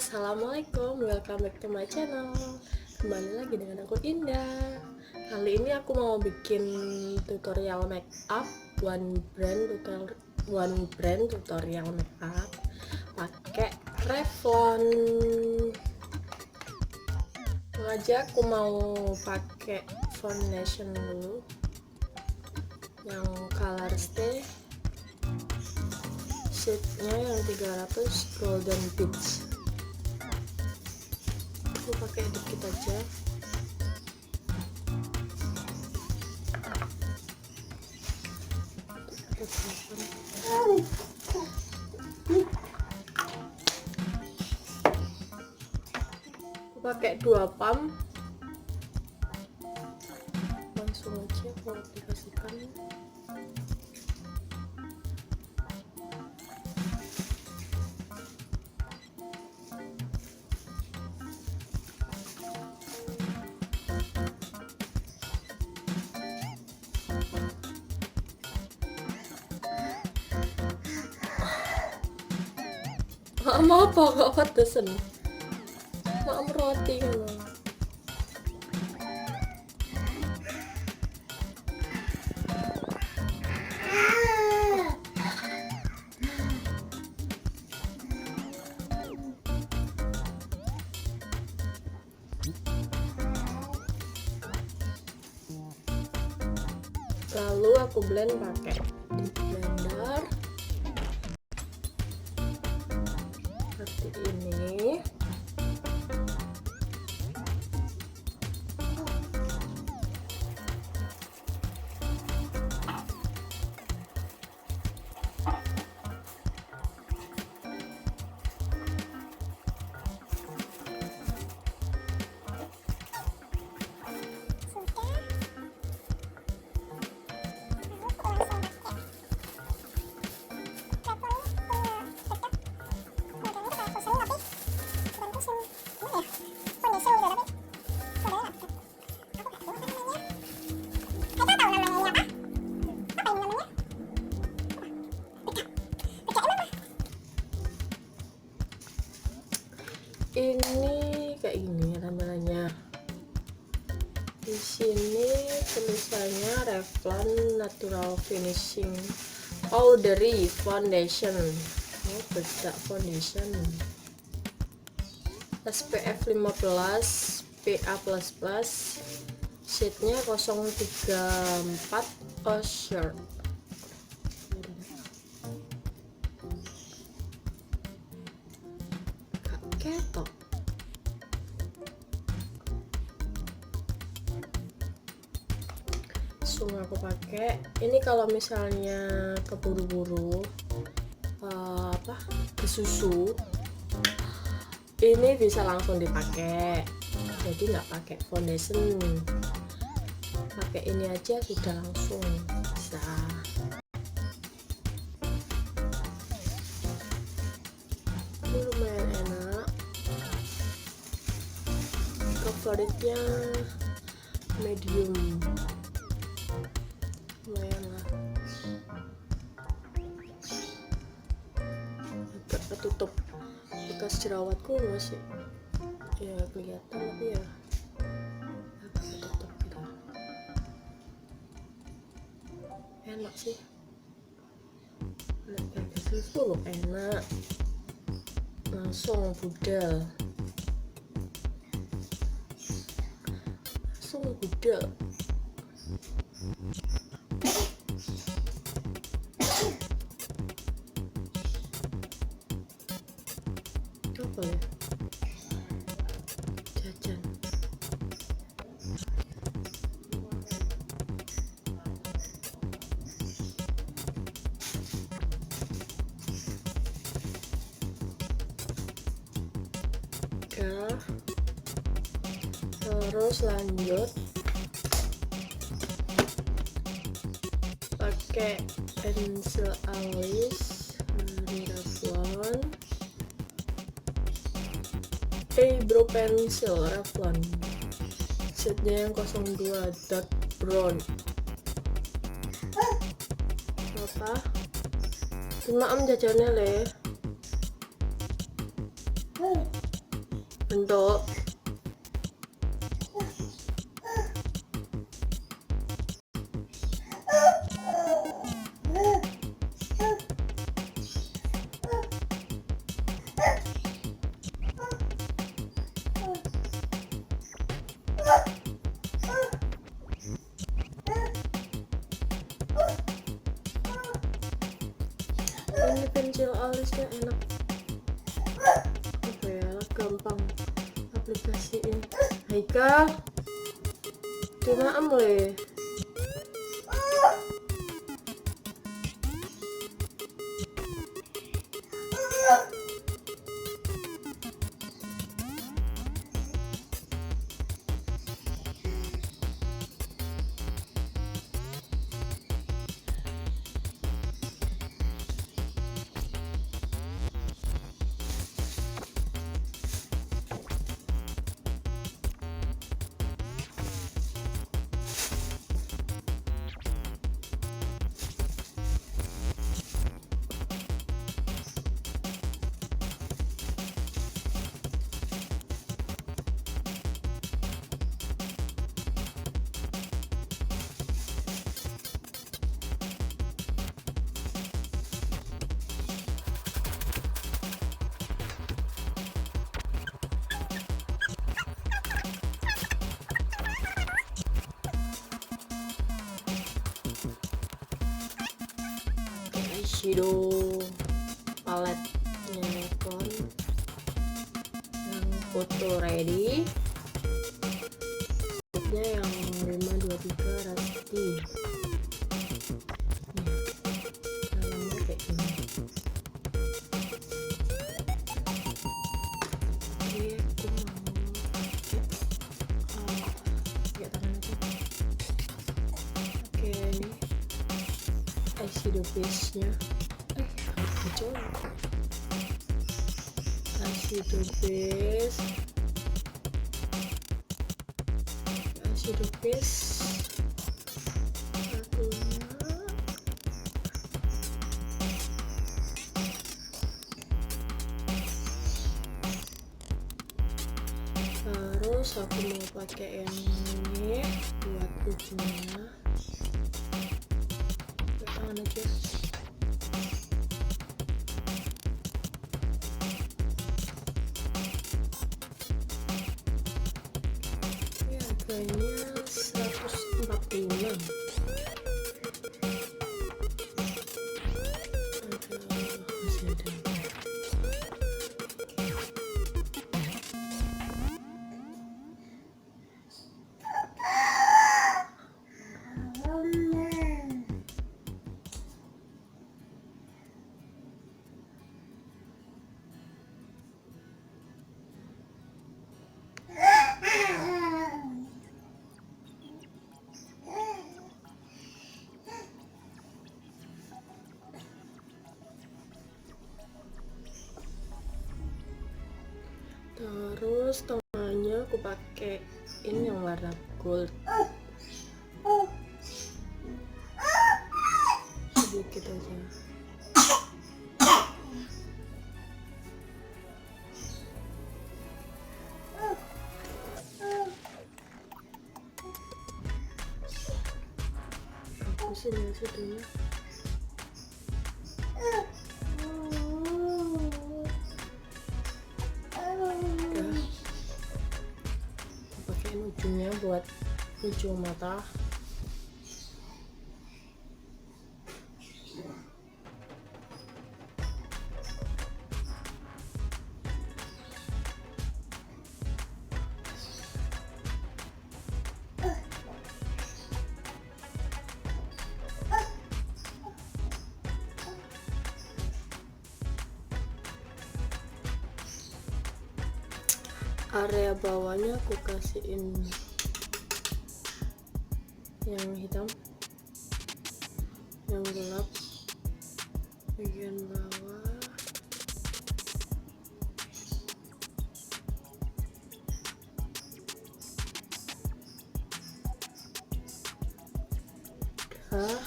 Assalamualaikum, welcome back to my channel. Kembali lagi dengan aku Indah. Kali ini aku mau bikin tutorial makeup one brand tutorial makeup pakai Revlon. Sengaja aku mau pakai foundation dulu yang colorstay, shade-nya yang 300 golden beige. Aku pakai dikit aja. Aku pakai 2 pump, langsung aja aku aplikasikan. Mau apa kok pedesan? Mau roti kan? Lalu aku blend pakai di blender seperti ini. Ini kayak gini tampilannya. Di sini tulisannya Revlon Natural Finishing Powdery Foundation. Ini beda foundation. SPF 15 PA++. Shade-nya 034 ocher. Ketok. Langsung aku pakai. Ini kalau misalnya keburu-buru ke susu, ini bisa langsung dipakai. Jadi nggak pakai foundation, pakai ini aja sudah langsung bisa. Ini lumayan enak. Favoritnya medium, lumayan lah. Agak ketutup, bekas jerawatku masih ya kelihatan, tapi ya agak ketutup gitu. Enak sih, kayak gitu loh, enak, langsung budal. Budal. Apa ya? Jajan. Ya. Terus lanjut pakai pensil alis dari Revlon, eyebrow pencil Revlon, shade-nya yang 02 dark brown. Apa? 5 jajannya le. bentuk. Ini pensil alisnya enak, apa ya, gampang aplikasiin. Haikal dimaem le. Eyeshadow paletnya Revlon yang foto ready, yang 523 rustic. Dalamnya kayak gini. Oke, aku mau pakai tangan aja. Oke, ini eyeshadow base nya. Eyeshadow base terus aku mau pakai yang ini buat ujungnya. Pakai tangan aja. Harganya 146. Masih ada. Terus tengahnya aku pakai ini yang warna gold, sedikit aja. Bagusin ya sudahnya. Ujungnya buat ujung mata. Area bawahnya aku kasihin yang hitam, yang gelap, bagian bawah. Udah.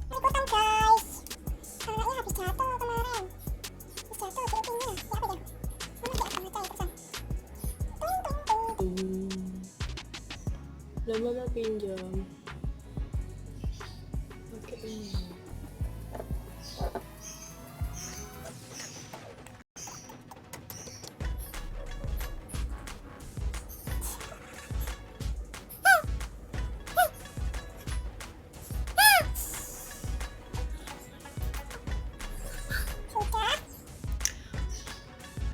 Liputan guys, anaknya habis jatuh kemarin. Habis jatuh di ujungnya, ya apa ya? Mana dia akan mencari terusan. Lah mama pinjam. Pakai ini.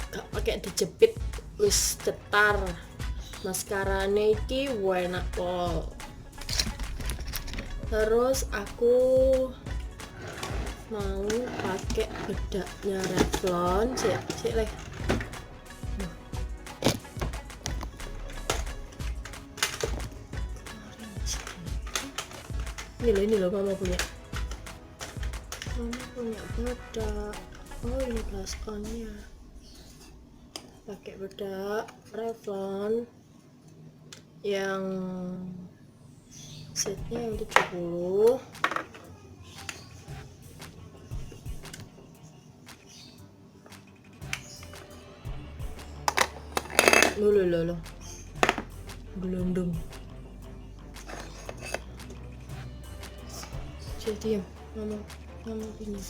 Gak pakai dijepit, wis cetar. Maskarane iki enak pol. Terus aku mau pakai bedaknya Revlon. Sik leh. Ini loh mama punya. Mama punya bedak. Oh ini blush on-nya. Pakai bedak Revlon yang setnya yang 70. Loh gelondong. Jadi mama ini.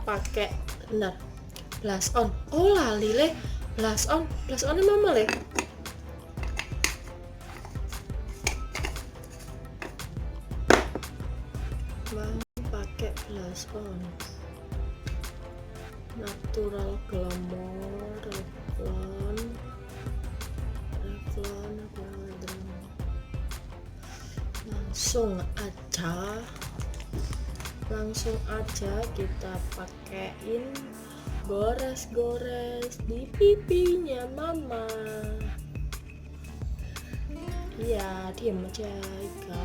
Pakai benar blush on. Oh lali le, blush onnya mama le. Mau pakai blush on natural glamorous Revlon langsung aja kita pakein, gores-gores di pipinya mama. Iya, diam aja Ika.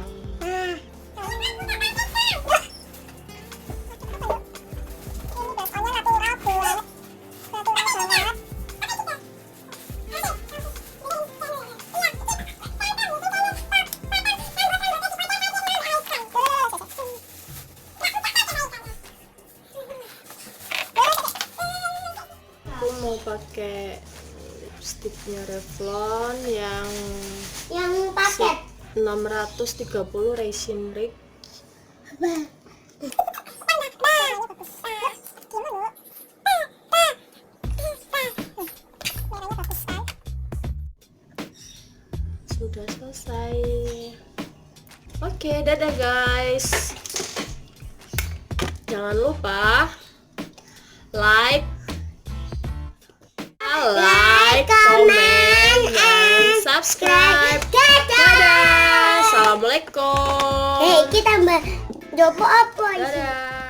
Mau pakai lipstiknya Revlon yang paket 630 raisin rig. Sudah selesai. Oke, dadah guys. Jangan lupa like, comment, dan subscribe. Dadah. Assalamualaikum. Kita jopo apa? Dadah.